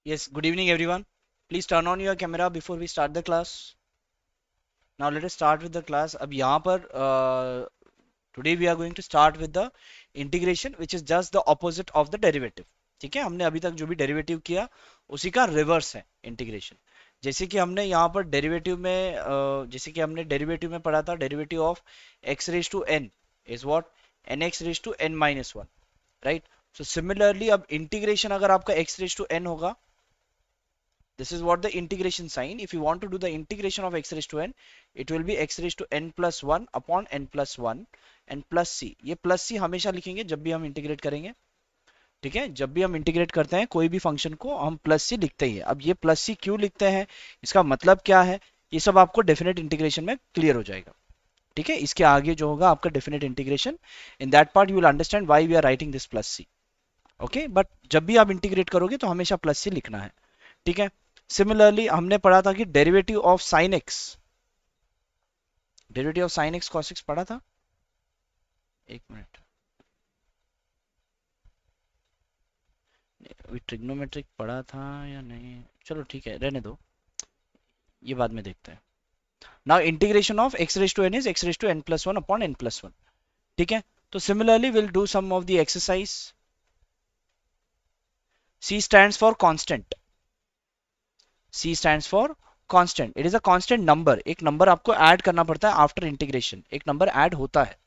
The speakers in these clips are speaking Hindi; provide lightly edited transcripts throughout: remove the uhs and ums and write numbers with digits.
Yes, good evening everyone. Please turn on your camera before we start the class. Now let us start with the class. अब यहाँ पर today we are going to start with the integration which is just the opposite of the derivative. ठीक है, हमने अभी तक जो भी डेरिवेटिव किया उसी का रिवर्स है इंटीग्रेशन. जैसे कि हमने यहाँ पर डेरिवेटिव में जैसे कि हमने डेरिवेटिव में पढ़ा था derivative of x raise to n is what nx raise to n minus one, right. So similarly अब इंटीग्रेशन अगर आपका x रेज टू n होगा, this is what the integration sign. If you want to do the integration of x raised to n, it will be x raised to n plus 1 upon n plus 1 and plus c. ये plus c हमेशा लिखेंगे जब भी हम इंटीग्रेट करेंगे. ठीक है, जब भी हम इंटीग्रेट करते हैं कोई भी फंक्शन को हम प्लस सी लिखते ही है. अब ये प्लस सी क्यों लिखते हैं, इसका मतलब क्या है, ये सब आपको डेफिनेट इंटीग्रेशन में क्लियर हो जाएगा. ठीक है, इसके आगे जो होगा आपका definite integration, in that part you will understand why we are writing this plus C. Okay, but जब भी आप इंटीग्रेट करोगे तो हमेशा प्लस सी लिखना है. ठीक है. सिमिलरली हमने पढ़ा था कि derivative of sine x, derivative of sine x cos x पढ़ा था. एक मिनट, ट्रिग्नोमेट्रिक पढ़ा था या नहीं, चलो ठीक है रहने दो, ये बाद में देखते हैं. Now integration of x raise to n is x raise to n plus one upon n plus one. ठीक है, तो similarly will do some of the exercise. C stands for constant, C stands for constant. It is a constant number. एक नंबर आपको ऐड करना पड़ता है आफ्टर इंटीग्रेशन, एक नंबर ऐड होता है.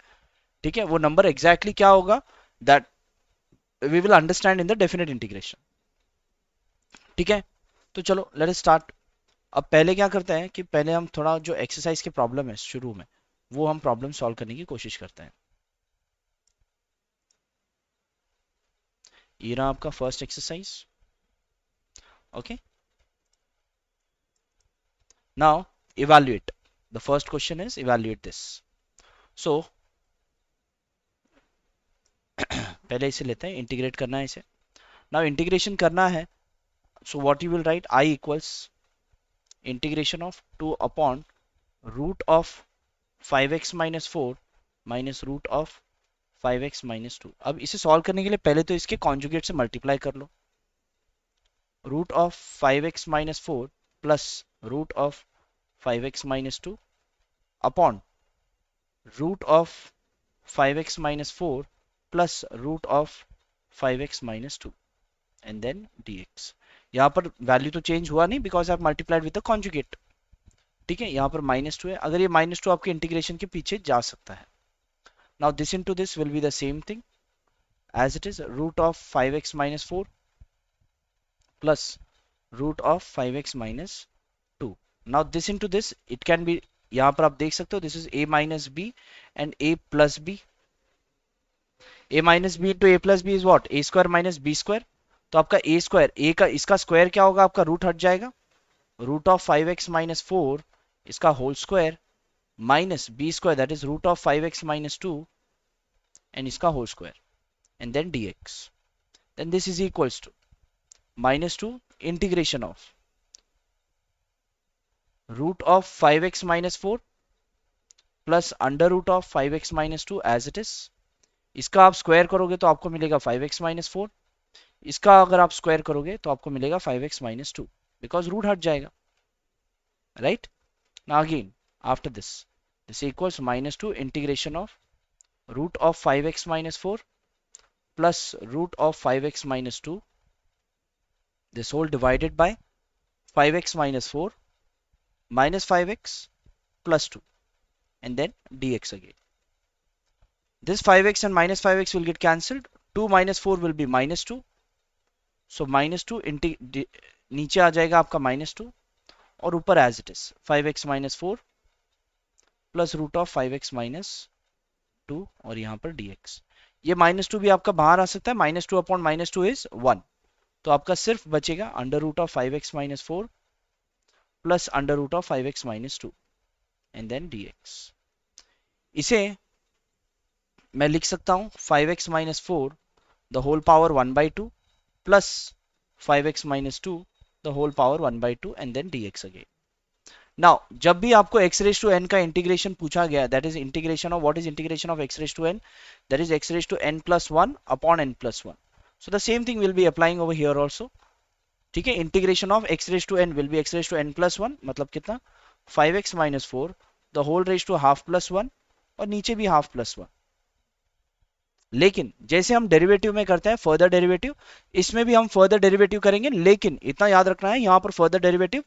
ठीक है, वो नंबर एग्जैक्टली क्या होगा that we will understand in the definite integration. ठीक है, तो चलो लेट अस स्टार्ट. अब पहले क्या करते हैं कि पहले हम थोड़ा जो एक्सरसाइज के प्रॉब्लम है शुरू में, वो हम प्रॉब्लम सॉल्व करने की कोशिश करते हैं. ये रहा आपका first exercise. Okay, now evaluate. The first question is evaluate this. So पहले इसे लेते हैं, इंटीग्रेट करना है इसे. नाउ इंटीग्रेशन करना है, so what you will write, i equals integration of 2 upon root of 5x minus 4 minus root of 5x minus 2. अब इसे सॉल्व करने के लिए पहले तो इसके कॉन्जुगेट से मल्टीप्लाई कर लो. Root of 5x minus 4 plus root of 5x minus 2 upon root of 5x minus 4 plus root of 5x minus 2 and then dx. यहाँ पर वैल्यू तो चेंज हुआ नहीं because I multiplied with the conjugate. ठीक है, यहाँ पर -2 है, अगर ये -2 आपके इंटीग्रेशन के पीछे जा सकता है. Now this into this will be the same thing as it is root of 5x minus 4 plus root of 5x minus 2. Now this into this it can be, यहाँ पर आप देख सकते हो this is a minus b and a plus b. a minus b into a plus b is what, a square minus B square. तो आपका ए स्क्वायर, ए का इसका स्क्वायर क्या होगा, आपका रूट हट जाएगा. रूट ऑफ 5x माइनस 4 इसका whole square minus B square that is root of 5x minus 2 and इसका whole square and then dx. Then this is equals to -2 integration of root of 5x minus 4 plus under root of 5x minus 2 as it is. इसका आप स्क्वायर करोगे तो आपको मिलेगा 5x माइनस 4. इसका अगर आप स्क्वायर करोगे तो आपको मिलेगा 5x माइनस 2 बिकॉज रूट हट जाएगा, right. Now again after this equals -2 integration of root of 5x minus 4 plus root of 5x minus 2 this whole divided by 5x minus 4 minus 5x plus 2 and then dx again. This 5x and minus 5x will get cancelled. 2 minus 4 will be minus 2. So minus 2 नीचे आ जाएगा आपका -2 और ऊपर as it is 5x minus 4 plus root of 5x minus 2 और यहाँ पर dx. ये -2 भी आपका बाहर आ सकता है, -2 अपॉन -2 इज 1. तो आपका सिर्फ बचेगा under root of 5x minus 4 plus under root of 5x minus 2 and then dx. इसे मैं लिख सकता हूं 5x minus 4 the whole power 1 by 2 plus 5x minus 2 the whole power 1 by 2 and then dx again. Now जब भी आपको x रेज टू n का इंटीग्रेशन पूछा गया, that is integration of, what is integration of x raise to n, that is x raise to n plus 1 upon n plus 1. So the same thing will be applying over here also. ठीक है, integration of x raise to n will be x raise to n plus one, मतलब कितना 5x minus four the whole raise to half plus one, और नीचे भी हाफ प्लस वन। लेकिन जैसे हम डेरिवेटिव में करते हैं फर्दर डेरिवेटिव, इसमें भी हम फर्दर डेरिवेटिव करेंगे, लेकिन इतना याद रखना है यहाँ पर फर्दर डेरिवेटिव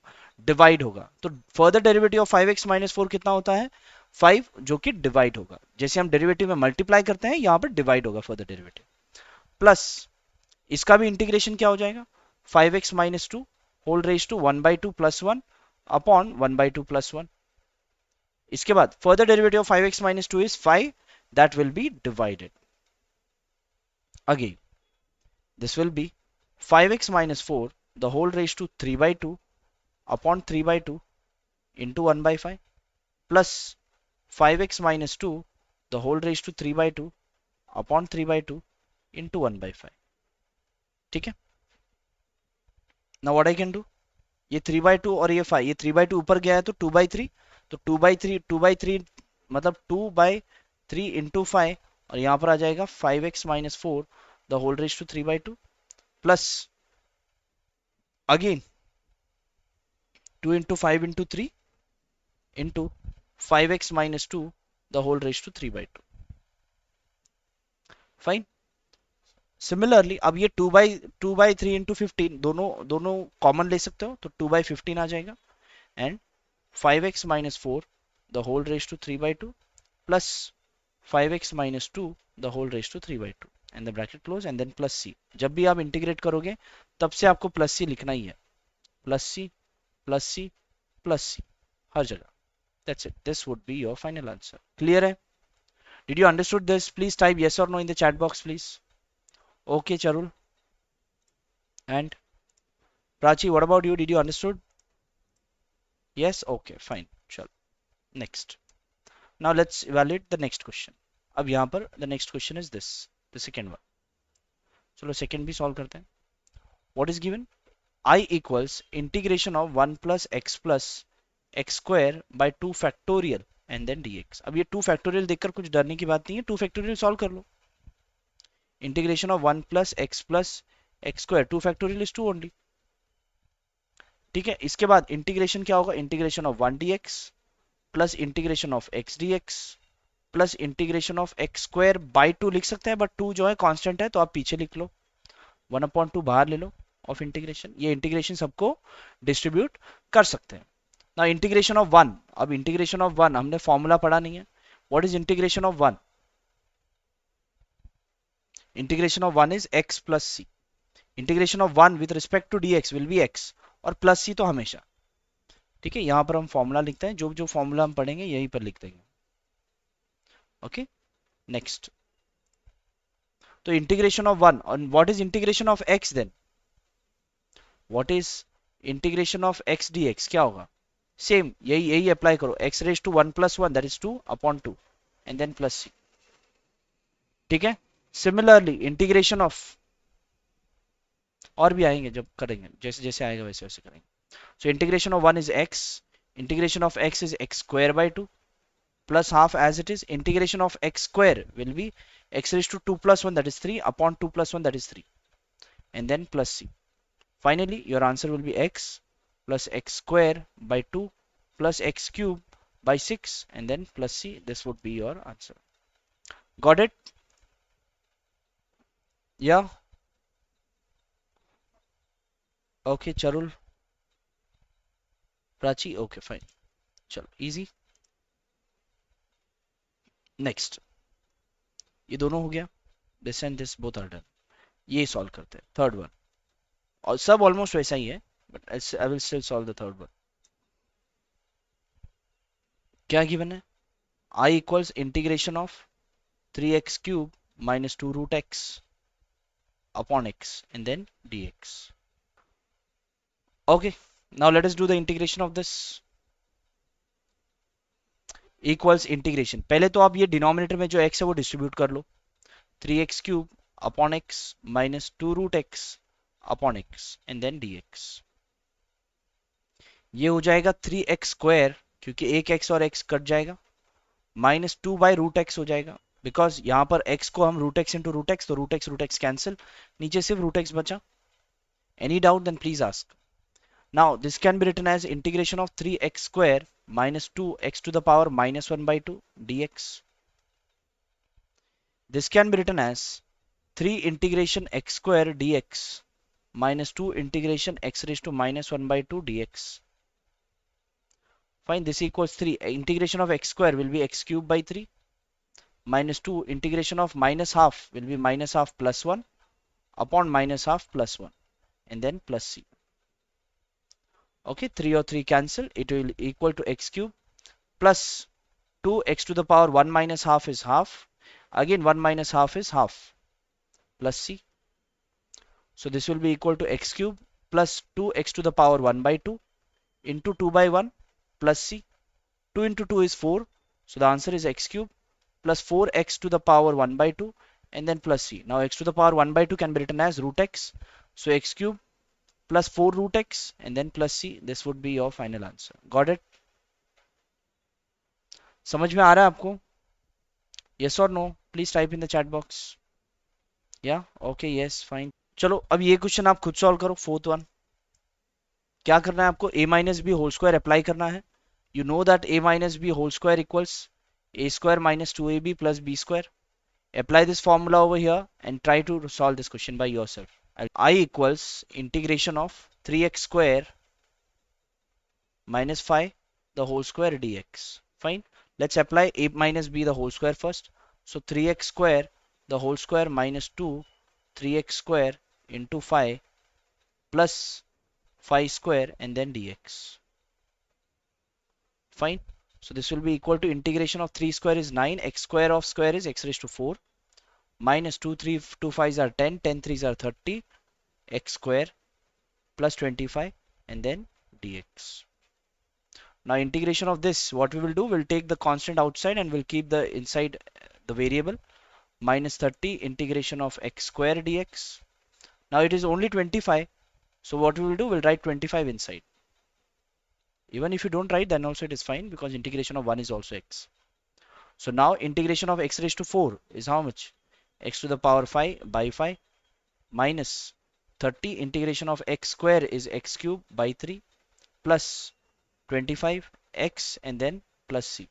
डिवाइड होगा। तो further derivative of 5x minus four कितना होता है 5, जो कि डिवाइड होगा। जैसे हम डेरिवेटिव में मल्टीप्लाई करते हैं यहाँ पर डिवाइड होगा फर्दर डेरिवेटिव। प्लस इसका भी इंटीग्रेशन क्या हो जाएगा 5x minus two whole raise to 1/2 plus one upon 1/2 plus one. इसके बाद further derivative of 5x minus two is 5, that will be divided. Again, this will be 5x minus 4 the whole raised to 3/2 upon 3/2 into 1/5 plus 5x minus 2 the whole raised to 3/2 upon 3/2 into 1/5। ठीक है, now what I can do, ये 3/2 और ये 5, ये 3/2 ऊपर गया है तो 2/3, तो 2/3 मतलब 2/3 इंटू 5, और यहाँ पर आ जाएगा 5x minus four the whole raise to 3/2 plus again 2 into 5 into 3 into 5x minus 2 the whole raised to 3/2। Fine. Similarly अब ये 2/3 इंटू 15 दोनों दोनों कॉमन ले सकते हो, तो 2/15 आ जाएगा, and 5x minus four the whole raise to 3/2 plus 5x minus two the whole raise to 3/2 and the bracket close and then plus C. जब भी आप इंटीग्रेट करोगे तब से आपको प्लस सी लिखना ही है, plus C plus C plus C हर जगह। That's it. This would be your final answer. Clear hai? Did you understood this? Please type yes or no in the chat box, please. Okay, Charul. And Prachi, what about you? Did you understood? Yes? Okay, fine. Chal. Next. Now let's evaluate the next question. अब यहाँ पर the next question is this, the second one. चलो second भी solve करते हैं. What is given? I equals integration of 1 plus x square by 2 factorial and then dx। अब ये 2 factorial देखकर कुछ डरने की बात नहीं है, 2 factorial solve कर लो। Integration of 1 plus x square 2 factorial is 2 only. ठीक है, इसके बाद इंटीग्रेशन क्या होगा, integration of 1 dx plus integration of x dx plus integration of x square by 2 लिख सकते हैं, बट 2 जो है कांस्टेंट है तो आप पीछे लिख लो, 1/2 बाहर ले लो ऑफ इंटीग्रेशन। ये इंटीग्रेशन सबको डिस्ट्रीब्यूट कर सकते हैं ना। इंटीग्रेशन ऑफ 1, अब इंटीग्रेशन ऑफ 1 हमने फॉर्मूला पढ़ा नहीं है। What is integration of 1? Integration of 1 is x plus C. Integration of 1 with respect to dx will be x, और प्लस सी तो हमेशा। ठीक है, यहां पर हम फॉर्मूला लिखते हैं, जो जो फॉर्मूला हम पढ़ेंगे यहीं पर लिख देंगे। Okay, next. तो इंटीग्रेशन ऑफ 1, और what is integration of x then? What is integration of x dx क्या होगा? सेम यही यही अप्लाई करो, x raise to 1 plus 1 that is 2 upon 2 and then plus C. ठीक है, सिमिलरली इंटीग्रेशन ऑफ, और भी आएंगे जब करेंगे, जैसे जैसे आएगा वैसे वैसे करेंगे। So integration of 1 is x, integration of x is x square by 2 plus half as it is. Integration of x square will be x raised to 2 plus 1 that is 3 upon 2 plus 1 that is 3 and then plus c. Finally your answer will be x plus x square by 2 plus x cube by 6 and then plus c. This would be your answer. Got it? Yeah. Okay, Charul. Prachi, okay, fine. चलो easy. नेक्स्ट, ये दोनों हो गया, this and this both are done. ये सॉल्व करते हैं थर्ड वन, और सब ऑलमोस्ट वैसा ही है, but I will still solve the third one. क्या गिवन है? I equals integration of 3x cube minus 2 root x upon x and then dx। Okay, now let us do the integration of this. Equals integration, पहले तो आप ये डिनोमिनेटर में जो x है वो डिस्ट्रीब्यूट कर लो, 3x cube upon x minus 2 root x upon x and then dx। ये हो जाएगा 3x स्क्वायर, क्योंकि एक x और x कट जाएगा, माइनस 2 बाई रूट x हो जाएगा, बिकॉज यहां पर x को हम root x into root x, तो रूट x कैंसिल, नीचे सिर्फ रूट x बचा, Any doubt? Then please ask. Now this can be written as integration of 3x square minus 2x to the power minus 1 by 2 dx. This can be written as 3 integration x square dx minus 2 integration x raised to minus 1 by 2 dx. Fine, this equals 3. Integration of x square will be x cubed by 3 minus 2 integration of minus half will be minus half plus 1 upon minus half plus 1 and then plus c. Okay, 3 or 3 cancel. It will equal to x cube plus 2x to the power 1 minus half is half. Again 1 minus half is half plus c. So this will be equal to x cube plus 2x to the power 1 by 2 into 2 by 1 plus c. 2 into 2 is 4. So the answer is x cube plus 4x to the power 1 by 2 and then plus c. Now x to the power 1 by 2 can be written as root x. So x cube plus 4 root x and then plus c. This would be your final answer. Got it? समझ में आ रहा है आपको? Yes or no? Please type in the chat box. Yeah? Okay, yes, fine. चलो अब ये क्वेश्चन आप खुद सॉल्व करो. फोर्थ वन क्या करना है आपको? a minus B whole square apply करना है. You know that a minus b whole square equals a square minus 2ab plus b square. Apply this formula over here and try to solve this question by yourself. I equals integration of 3x square minus 5 the whole square dx. Fine. Let's apply a minus b the whole square first. So 3x square the whole square minus 2 3x square into 5 plus 5 square and then dx. Fine. So this will be equal to integration of 3 square is 9, x square of square is x raised to 4, minus 2, 3, 2 5s are 10, 10 3s are 30, x square plus 25 and then dx. Now integration of this, what we will do, we'll take the constant outside and we'll keep the inside the variable, minus 30 integration of x square dx. Now it is only 25, so what we will do, we'll write 25 inside. Even if you don't write, then also it is fine because integration of 1 is also x. So now integration of x raised to 4 is how much? X to the power 5 by 5 minus 30 integration of x square is x cube by 3 plus 25 x and then plus c.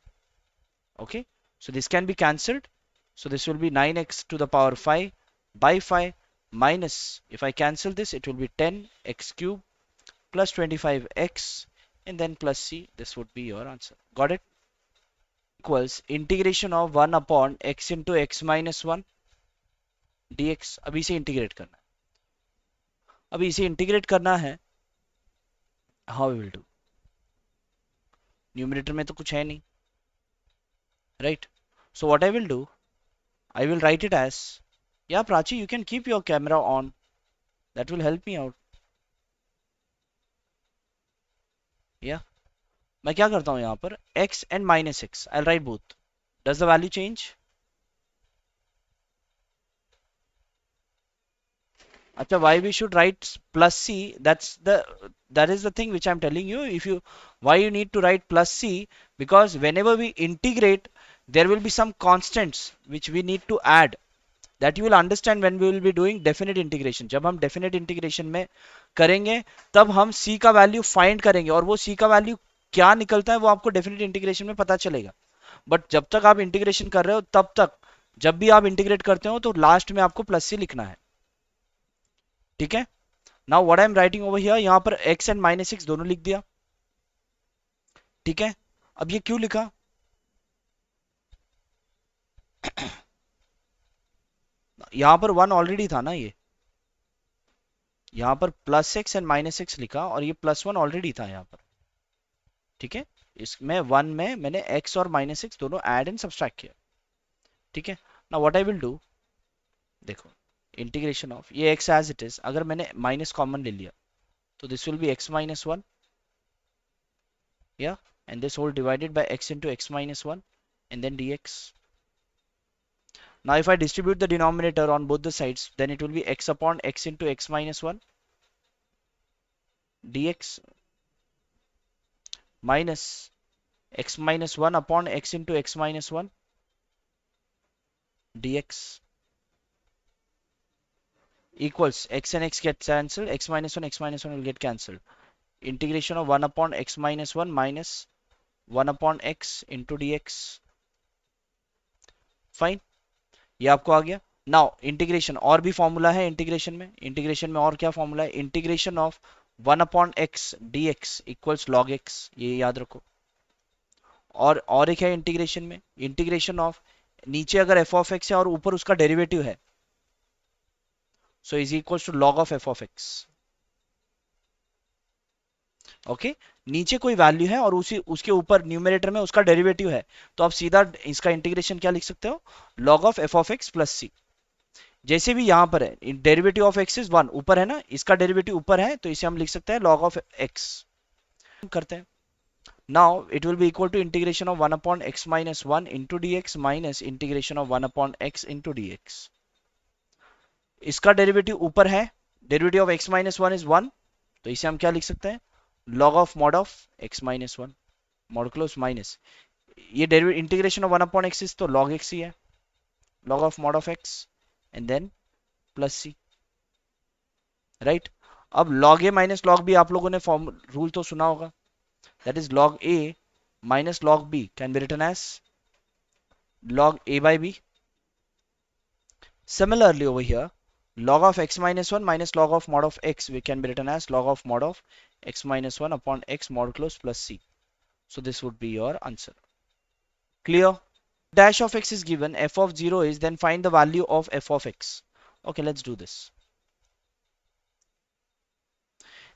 Okay, so this can be cancelled. So this will be 9x to the power 5 by 5 minus, if I cancel this, it will be 10 x cube plus 25 x and then plus c. This would be your answer. Got it? Equals integration of 1 upon x into x minus 1 dx. अभी इसे इंटीग्रेट करना है. अभी इसे इंटीग्रेट करना है. How we will do? Numerator में तो कुछ है नहीं, right? So what I will do, I will write it as, yeah Prachi, you can keep your camera on, that will help me out. Yeah, मैं क्या करता हूँ यहाँ पर, x and minus x, I'll write both. Does the value change? अच्छा, why we should write plus c? That is the thing which I'm telling you. If you, why you need to write plus c? Because whenever we integrate, there will be some constants which we need to add. That you will understand when we will be doing definite integration. जब हम definite integration में करेंगे, तब हम c का वैल्यू फाइंड करेंगे और वो c का वैल्यू क्या निकलता है वो आपको definite integration में पता चलेगा. बट जब तक आप इंटीग्रेशन कर रहे हो, तब तक जब भी आप इंटीग्रेट करते हो तो लास्ट में आपको प्लस सी लिखना है. ठीक है? Now what I am writing over here, यहां पर x एंड माइनस एक्स दोनों लिख दिया. ठीक है? अब ये क्यों लिखा? यहां पर 1 ऑलरेडी था ना, ये यहां पर plus x and minus x लिखा और ये प्लस 1 ऑलरेडी था यहां पर. ठीक है? इसमें 1 में मैंने x और माइनस एक्स दोनों ऐड एंड सब्सट्रैक्ट किया. ठीक है? Now what I will do, देखो इंटीग्रेशन ऑफ ये x एज इट इज, अगर मैंने माइनस कॉमन ले लिया तो this will be x minus 1, yeah, and this whole divided by x into x minus 1 and then dx. Now if I distribute the denominator on both the sides, then it will be x upon x into x minus 1 dx minus x minus 1 upon x into x minus 1 dx. equals x and x gets cancelled, x minus 1 will get cancelled. Integration of 1 upon x minus 1 minus 1 upon x into dx. Fine, ये आपको आ गया. नाउ इंटीग्रेशन, और भी फॉर्मूला है इंटीग्रेशन में और क्या फॉर्मूला है? Integration of 1 upon x D x equals log x, ये याद रखो. और एक है इंटीग्रेशन में, इंटीग्रेशन ऑफ, नीचे अगर एफ ऑफ एक्स है और ऊपर उसका डेरिवेटिव है, so is equals to log of F of X. Okay, नीचे कोई वैल्यू है और उसी उसके ऊपर न्यूमरेटर में उसका डेरिवेटिव है, तो आप सीधा इसका इंटीग्रेशन क्या लिख सकते हो? Log of F of x plus C. जैसे भी यहां पर है डेरिवेटिव ऑफ एक्स इज 1, ऊपर है ना, इसका डेरिवेटिव ऊपर है, तो इसे हम लिख सकते हैं लॉग ऑफ एक्स. करते हैं. Now it will be equal to integration of 1 upon x minus 1 into d x minus integration of 1 upon x into d x. इसका डेरिवेटिव ऊपर है, derivative of x minus 1 is 1, तो इसे हम क्या लिख सकते हैं? Log of mod of x minus 1 mod close minus, ये derivative integration of 1 upon x is तो लॉग एक्स ही है, log of mod of X and then plus C. Right. अब log a minus log b आप लोगों ने फॉर्म रूल तो सुना होगा, that is log a minus log b can be written as log a by b. Similarly over here, log of x minus 1 minus log of mod of x we can be written as log of mod of x minus 1 upon x mod close plus c. So this would be your answer. Clear? Dash of x is given, f of 0 is, then find the value of f of x. Okay, let's do this.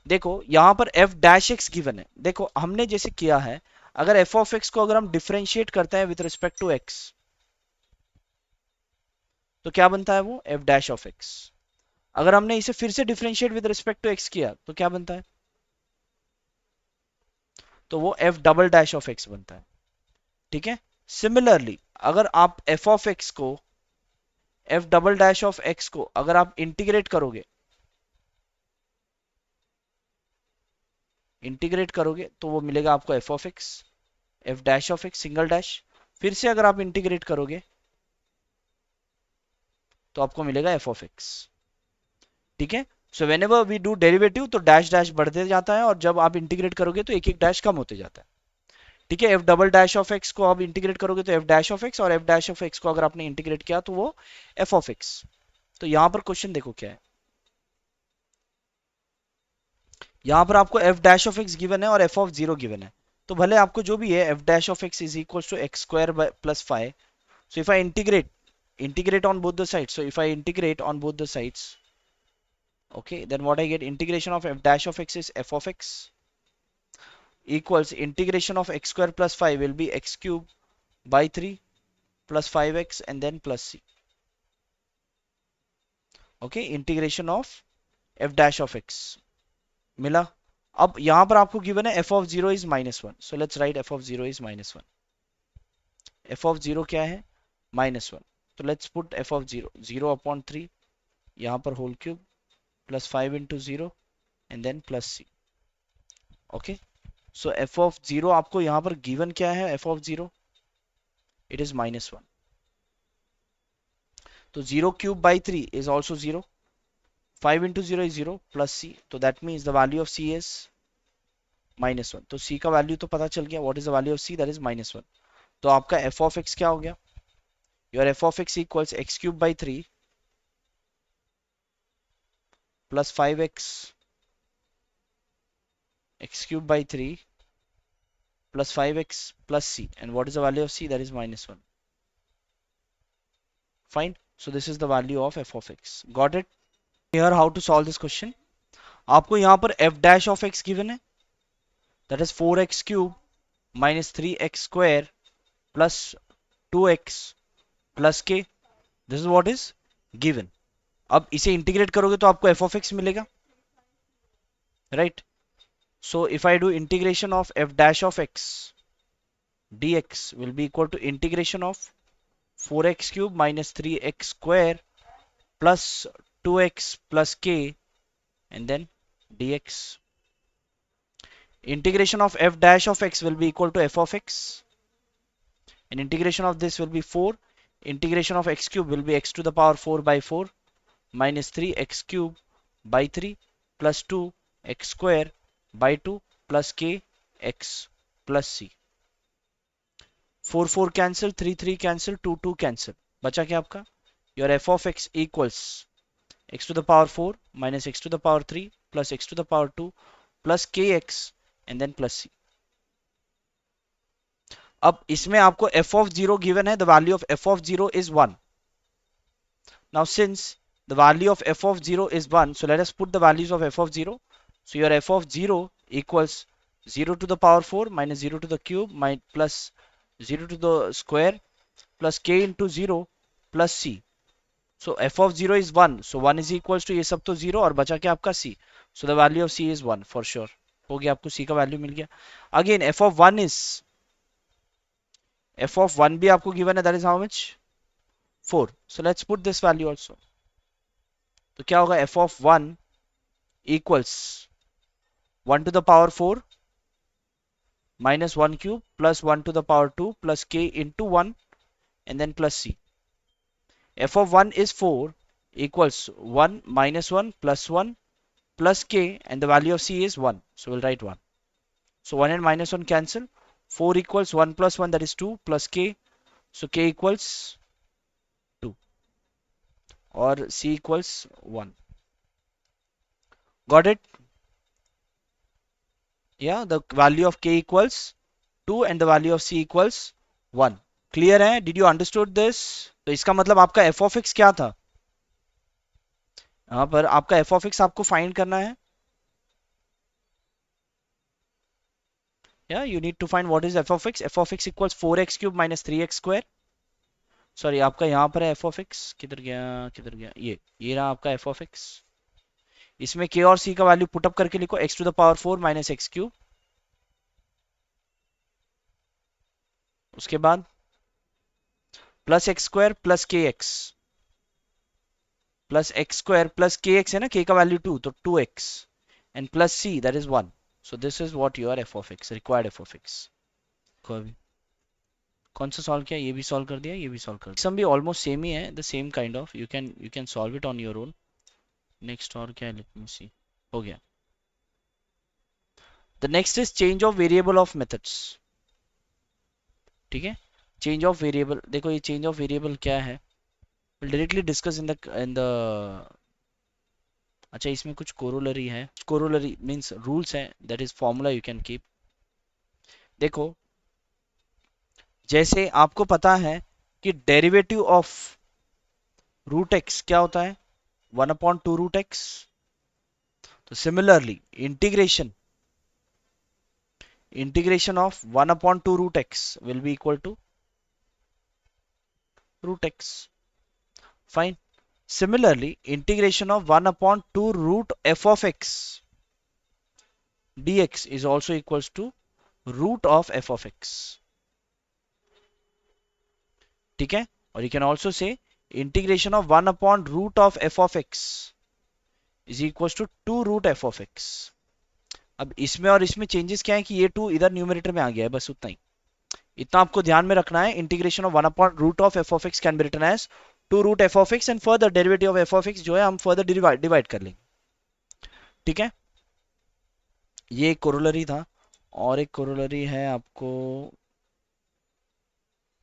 देखो यहां पर f डैश x गिवन है. देखो हमने जैसे किया है, अगर f of x को अगर हम डिफरेंशिएट करते हैं विथ रिस्पेक्ट टू x, तो क्या बनता है? वो f डैश ऑफ x. अगर हमने इसे फिर से differentiate with respect to x किया, तो क्या बनता है? तो वो f double dash of x बनता है. ठीक है. सिमिलरली अगर आप f ऑफ x को, f double dash of x को अगर आप इंटीग्रेट करोगे तो वो मिलेगा आपको f ऑफ x, f dash of x single dash. फिर से अगर आप इंटीग्रेट करोगे तो आपको मिलेगा f ऑफ x. ठीक है. So whenever we do derivative तो डैश डैश बढ़ते जाता है, और जब आप इंटीग्रेट करोगे तो एक एक डैश कम होते जाता है. ठीक है. F double dash of x को आप इंटीग्रेट करोगे तो एफ डैश ऑफ एक्स, और एफ डैश ऑफ एक्स को अगर आपने इंटीग्रेट किया तो वो एफ ऑफ एक्स. तो यहां पर क्वेश्चन देखो क्या है, यहां पर आपको F dash of x given है और एफ ऑफ 0 गिवन है. तो भले आपको जो भी है, F dash of X is equal to X square plus 5. So if I integrate on both the sides, so if I integrate on both the sides, okay, then what I get, integration of f dash of x is f of x equals integration of x square plus 5 will be x cube by 3 plus 5x and then plus c. Okay, integration of f dash of x मिला. अब यहां पर आपको गिवन है f of 0 is -1, so let's write f of 0 is -1. f of 0 क्या है? -1. तो let's put f of 0 0 upon 3, यहां पर whole cube plus 5 into 0 and then plus c. Okay, so f of 0 आपको यहां पर गिवन क्या है? f of 0 it is -1. तो 0 cube by 3 is also 0. 5 into 0 is 0 plus c. So that means the value of c is -1. तो c का वैल्यू तो पता चल गया. What is the value of c? That is -1. तो आपका f of x क्या हो गया? Your f of x equals x cube by 3 plus 5x x cube by 3 plus 5x plus c. And what is the value of c? That is -1. Fine. So this is the value of f of x. Got it? Here how to solve this question? आपको यहाँ पर f dash of x given है, that is 4x cube minus 3x square plus 2x plus k. This is what is given. अब इसे इंटीग्रेट करोगे तो आपको f of x मिलेगा, right? So if I do integration of f dash of x dx will be equal to integration of 4x cube minus 3x square plus 2x plus k and then dx. Integration of f dash of x will be equal to f of x, and integration of this will be 4. Integration of x cube will be x to the power 4 by 4 minus 3x³ by 3 plus 2x² by 2 plus k x plus c। 4 4 cancel, 3 3 cancel, 2 2 cancel, बचा क्या आपका? Your F of x equals x to the power 4 minus x to the power 3 plus x to the power 2 plus kx and then plus c। अब इसमें आपको f of 0 given है, the value of f of 0 is 1। Now since the value of f of 0 is 1, so let us put the values of f of 0। So your f of 0 equals 0 to the power 4 minus 0 to the cube plus 0 to the square plus k into 0 plus c। So f of 0 is 1, so 1 is equals to ये सब तो 0 और बचा क्या आपका c। So the value of c is 1 for sure। हो गया, आपको c का वैल्यू मिल गया। Again f of 1 is, f of 1 भी आपको given है, that is how much? 4। So let's put this value also। तो क्या होगा? f of 1 equals 1 to the power 4 minus 1 cube plus 1 to the power 2 plus k into 1 and then plus c। f of 1 is 4 equals 1 minus 1 plus k, and the value of c is 1. So we'll write 1. So 1 and minus 1 cancel. 4 equals 1 plus 1, that is 2 plus k. So k equals 2 or c equals 1. Got it? Yeah, the value of k equals 2 and the value of c equals 1। Clear है? Did you understood this? तो इसका मतलब आपका f of x क्या था? यहाँ पर आपका f of x आपको फाइंड करना है। Yeah, you need to find what is f of x। f of x equals 4x cube minus 3x square। Sorry, आपका यहाँ पर है f of x, किधर गया किधर गया, ये रहा आपका f of x। इसमें k और c का वैल्यू पुटअप करके लिखो, x to the power 4 minus x cube, उसके बाद प्लस एक्स स्क्वायर प्लस के x plus x square plus के एक्स है ना, k का वैल्यू 2 तो 2x and plus c that is 1। So this is what your f of x, required f of x। कौन सा सॉल्व किया? ये भी सॉल्व कर दिया, ये भी सॉल्व कर दिया। सम भी ऑलमोस्ट सेम ही है, the same kind of, you can solve it on your own. Next और क्या है, लेट मी सी। हो गया। The next is change of variable of methods. ठीक है, चेंज ऑफ वेरिएबल, देखो ये चेंज ऑफ वेरिएबल क्या है, will directly discuss in the अच्छा इसमें कुछ कोरोलरी है, कोरोलरी मींस रूल्स है, that is formula you can keep. देखो जैसे आपको पता है कि डेरिवेटिव ऑफ रूट एक्स क्या होता है, 1/2 रूट एक्स। तो similarly integration of 1/2 root X will be equal to root X. Fine. Similarly, integration of 1/2 root f of x dx is also equals to root of f of x। ठीक है, और you can also say integration of 1/root of f of x is equals to 2 root f of x। अब इसमें और इसमें चेंजेस क्या है कि ये 2 इधर न्यूमरेटर में आ गया है, बस उतना ही, इतना आपको ध्यान में रखना है। Integration of 1/root of f of x can be written as 2 root f of x and further derivative of f of x जो है हम फर्दर डिवाइड कर लेंगे। ठीक है, ये एक कोरोलरी था, और एक कोरोलरी है आपको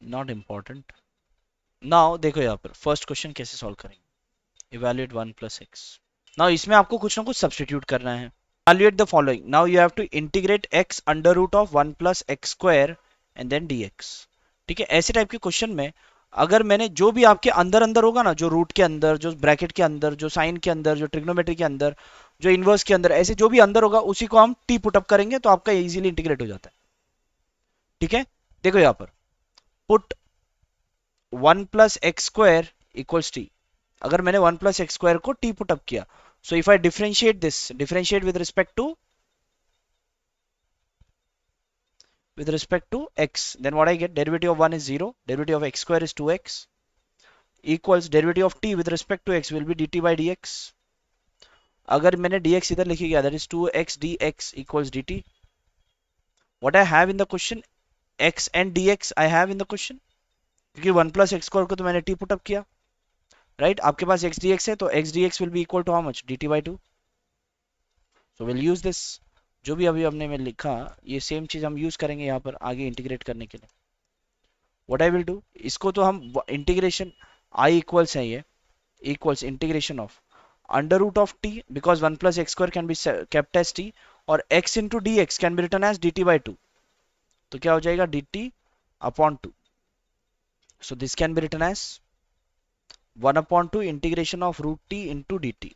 नॉट इम्पॉर्टेंट। नाउ देखो यहाँ पर फर्स्ट क्वेश्चन कैसे सॉल्व करेंगे, इवैल्यूएट 1 प्लस एक्स। नाउ इसमें आपको कुछ ना कुछ सब्स्टिट्यूट करना है। Evaluate the following, now you have to integrate x under root of 1 plus x square and then dx। ठीक है, ऐसे टाइप के क्वेश्चन में अगर मैंने जो भी आपके अंदर अंदर होगा ना, जो रूट के अंदर, जो ब्रैकेट के अंदर, जो साइन के अंदर, जो ट्रिग्नोमेट्री के अंदर, जो इनवर्स के अंदर, ऐसे जो भी अंदर होगा उसी को हम टी पुटअप करेंगे तो आपका इजीली इंटीग्रेट हो जाता है। ठीक है, देखो यहां पर put 1 plus x square equals T. अगर मैंने 1 प्लस एक्स स्क्वायर को टी पुटअप किया, सो if I differentiate this, differentiate with respect to x, then what I get, derivative of 1 is 0, derivative of x square is 2x equals derivative of t with respect to x will be dt by dx। अगर मैंने dx इधर लिखी गया, that is 2x dx equals dt। what I have in the question, x and dx I have in the question, क्योंकि 1 प्लस एक्स स्क्वायर को तो मैंने t पुट अप किया। राइट आपके पास x dx है तो x dx will be equal to how much dt by 2. So will use this. जो भी अभी हमने में लिखा ये सेम चीज हम यूज करेंगे यहाँ पर आगे इंटीग्रेट करने के लिए. व्हाट आई विल डू, इसको तो हम इंटीग्रेशन i इक्वल्स है ये equals integration of under root of t because 1 plus x square can be kept as t और x into dx can be written as dt by 2. तो क्या हो जाएगा dt upon 2. So this can be written as 1 upon 2 integration of root t into dt.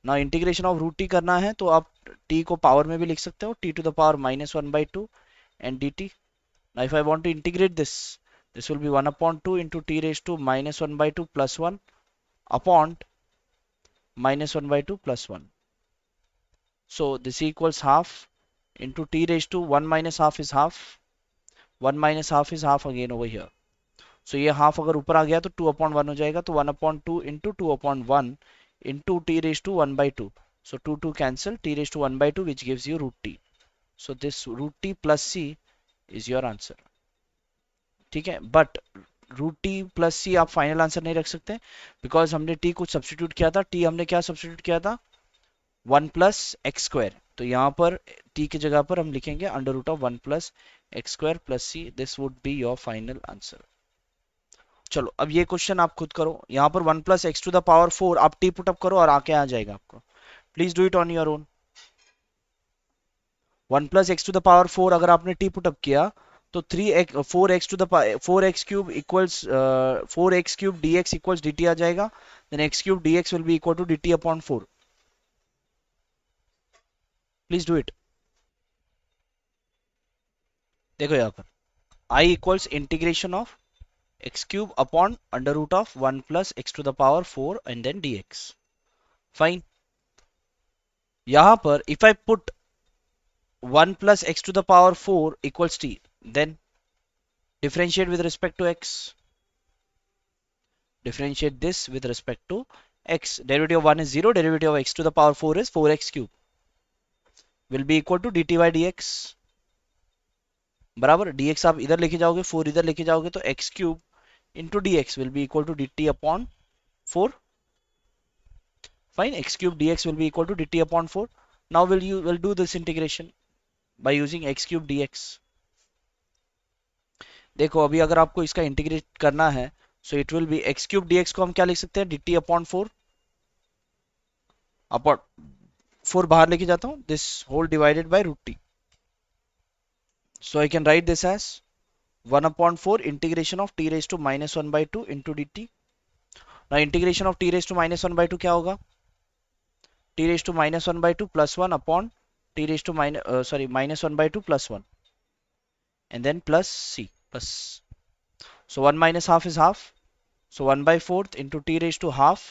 Now integration of root t करना है तो आप t को पावर में भी लिख सकते हो t to the power minus 1 by 2 and dt. Now if I want to integrate this will be 1 upon 2 into t raised to minus 1 by 2 plus 1 upon minus 1 by 2 plus 1. So this equals half into t raised to 1 minus half is half. 1 minus half is half again over here. So ये half अगर ऊपर आ गया तो 2 upon 1 हो जाएगा तो 1 upon 2 into 2 upon 1 into t raised to 1 by 2. So 2 cancel t raised to 1 by 2 which gives you root t. So this root t plus c is your answer. ठीक है बट रूट टी प्लस सी आप फाइनल आंसर नहीं रख सकते बिकॉज हमने टी कुछ सब्सटीट्यूट किया था. टी हमने क्या सब्सटीट्यूट किया था 1 प्लस एक्स स्क्वायर. तो यहाँ पर t की जगह पर हम लिखेंगे under root of 1 plus x square plus C. This would be your final answer. चलो अब ये क्वेश्चन आप खुद करो. यहाँ पर 1 plus X to the power 4 आप टी पुट अप करो और आके आ जाएगा आपको. Please do it on your own. 1 plus X to the power 4 अगर आपने टी पुट अप किया तो 4x to the 4x cube equals 4x cube dx equals dt आ जाएगा. Then x cube dx will be equal to dt upon 4. Please do it. देखो यहाँ पर I equals integration of x cube upon under root of 1 plus x to the power 4 and then dx. Fine. यहां पर if I put 1 plus x to the power 4 equals t, then differentiate with respect to x. Differentiate this with respect to x. Derivative of 1 is 0. Derivative of x to the power 4 is 4x cube. Will be equal to dt by dx. बराबर dx आप इधर लेके जाओगे 4 इधर लेके जाओगे तो x cube into dx will be equal to dt upon 4. Fine, x cube dx will be equal to dt upon 4. Now will do this integration by using x cube dx. देखो अभी अगर आपको इसका इंटीग्रेट करना है so it will be x cube dx को हम क्या लिख सकते हैं dt upon 4 upon 4 बाहर लेके जाता हूं this whole divided by root t. So I can write this as 1 upon 4 integration of t raised to minus 1 by 2 into dt. Now integration of t raised to minus 1 by 2 क्या होगा t raised to minus 1 by 2 plus 1 upon t raised to minus 1 by 2 plus 1 and then plus c plus. So 1 minus half is half. So 1 by 4th into t raised to half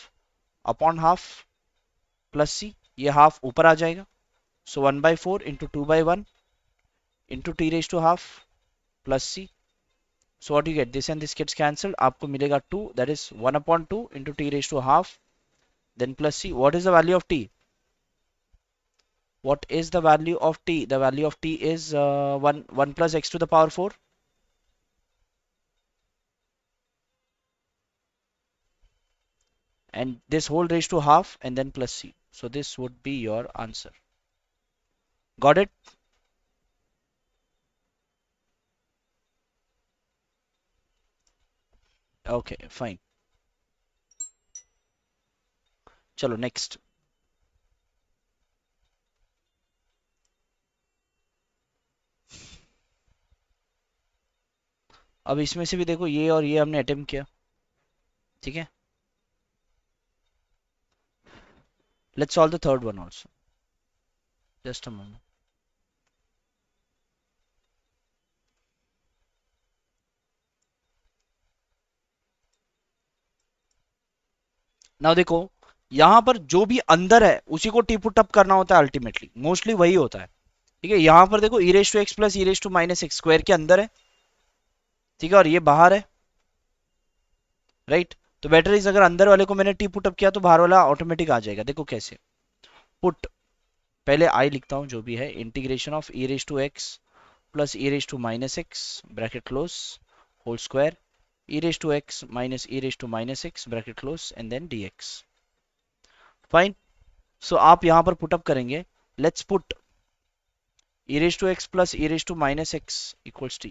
upon half plus c. ये half ऊपर आ जाएगा. So 1 by 4 into 2 by 1 into t raised to half plus c. So what you get? This and this gets cancelled. आपको मिलेगा 2 that is 1 upon 2 into t raised to half then plus c. What is the value of t? What is the value of t? The value of t is 1 plus x to the power 4. And this whole raised to half and then plus c. So this would be your answer. Got it? Okay, fine. चलो next. अब इसमें से भी देखो ये और ये हमने अटेम्प्ट किया. ठीक है. Let's solve the third one also. Just a moment. Now देखो यहां पर जो भी अंदर है उसी को टी पुट अप करना होता है अल्टीमेटली. मोस्टली वही होता है. ठीक है. यहां पर देखो e raise to x plus e raise to minus X square के अंदर है. ठीक है. और ये बाहर है. राइट. तो बेटर इज अगर अंदर वाले को मैंने टी पुट अप किया तो बाहर वाला ऑटोमेटिक आ जाएगा. देखो कैसे. पुट पहले आई लिखता हूं जो भी है integration of e raise to x plus e raise to minus X bracket close whole square e raised to x minus e raised to minus x bracket close and then dx. Fine. So आप यहां पर पुट अप करेंगे. Let's put e raised to x plus e raised to minus x equals t.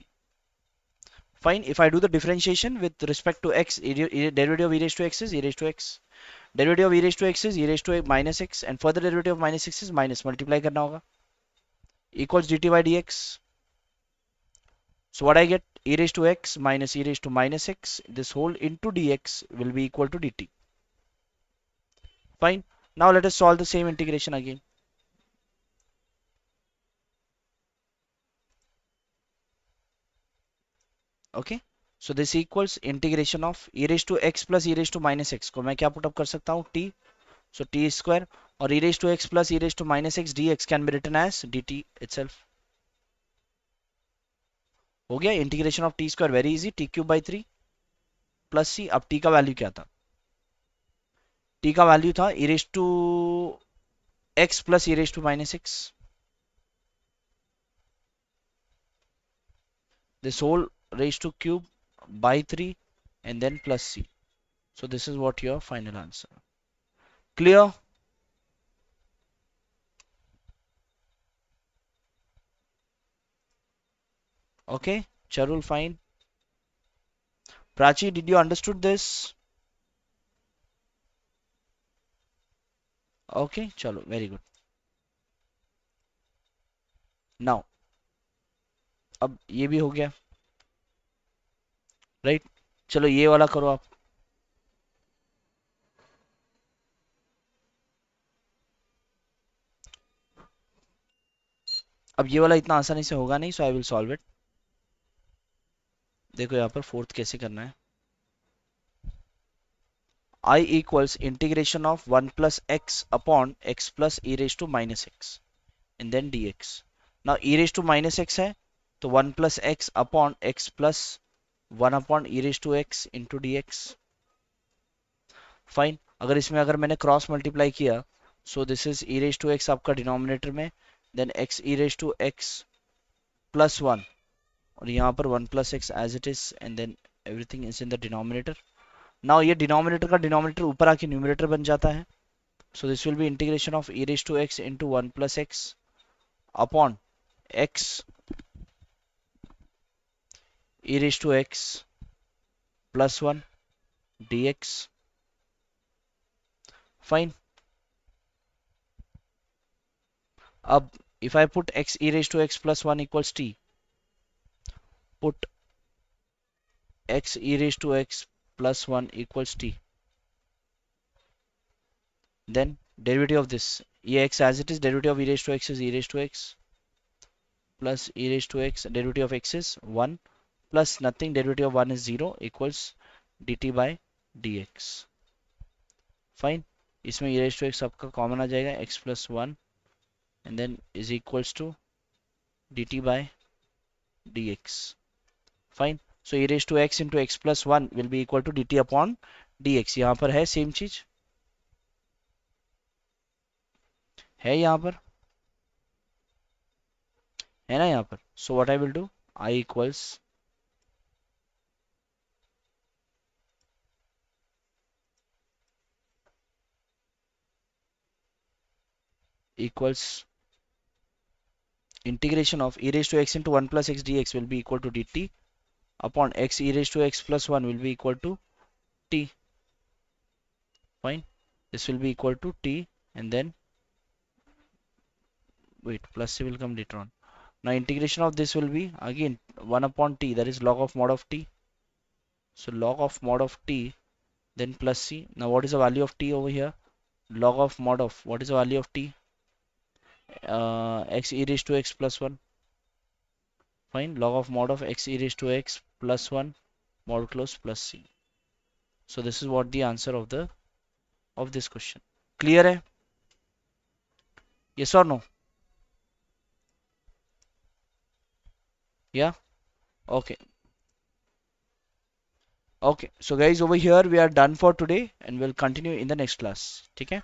Fine. If I do the differentiation with respect to x, derivative of e raised to x is e raised to x. Derivative of e raised to x is e raised to minus x, and further derivative of minus x is minus. Multiply करना होगा. Equals dt by dx. So what I get? E raised to x minus e raised to minus x. This whole into dx will be equal to dt. Fine. Now let us solve the same integration again. Okay. So this equals integration of e raised to x plus e raised to minus x को मैं क्या put up कर सकता हूँ? t. So t square or e raised to x plus e raised to minus x dx can be written as dt itself. हो गया. Integration of t square very easy. T cube by 3 plus C. अब टी का वैल्यू क्या था? टी का वैल्यू था e raise to x plus e raise to minus x. This whole raised to cube by 3 and then plus c. So this is what your final answer. Clear? Okay, Charul, fine. Prachi, did you understood this? Okay, chalo, very good. Now, अब ये भी हो गया, राइट? चलो ये वाला करो आप. अब ये वाला इतना आसानी से होगा नहीं, सो आई विल सॉल्व इट. देखो यहाँ पर फोर्थ कैसे करना है. I equals integration of 1 plus x upon x plus e raised to minus x and then dx. Now e raised to minus x है तो 1 plus x upon x plus 1 upon e raised to x into dx. Fine. अगर इसमें अगर मैंने क्रॉस मल्टीप्लाई किया, so this is e raised to x आपका डिनोमिनेटर में, then x e raised to x plus 1 और यहाँ पर 1 plus x as it is and then everything is in the denominator. Now ये डिनोमिनेटर का डिनोमिनेटर ऊपर आके न्यूमरेटर बन जाता है. So this will be integration of e raised to x into 1 plus x upon x e raised to x plus 1 dx. Fine. अब if I put x e raised to x plus 1 equals t, put x e raised to x plus 1 equals t, then derivative of this, ये x as it is, derivative of e raised to x is e raised to x plus e raised to x, derivative of x is 1 plus nothing, derivative of 1 is 0 equals dt by dx. Fine. इसमें e raised to x आपका कॉमन आ जाएगा, x plus 1 and then is equals to dt by dx. Fine. So e raised to x into x plus 1 will be equal to dt upon dx. यहाँ पर है सेम चीज है, यहाँ पर है ना, यहाँ पर. So what I will do, I equals integration of e raised to x into 1 plus x dx will be equal to dt upon x e raised to x plus 1 will be equal to t. Fine. This will be equal to t and then wait, plus c will come later on. Now integration of this will be again 1 upon t, that is log of mod of t. So log of mod of t, then plus c. Now what is the value of t over here? Log of mod of, what is the value of t? X e raised to x plus 1. Fine. Log of mod of x e raised to x plus 1 mod close plus c. So this is what the answer of this question. Clear है? Yes or no? Yeah. Okay. Okay. So guys, over here we are done for today and we'll continue in the next class. ठीक है?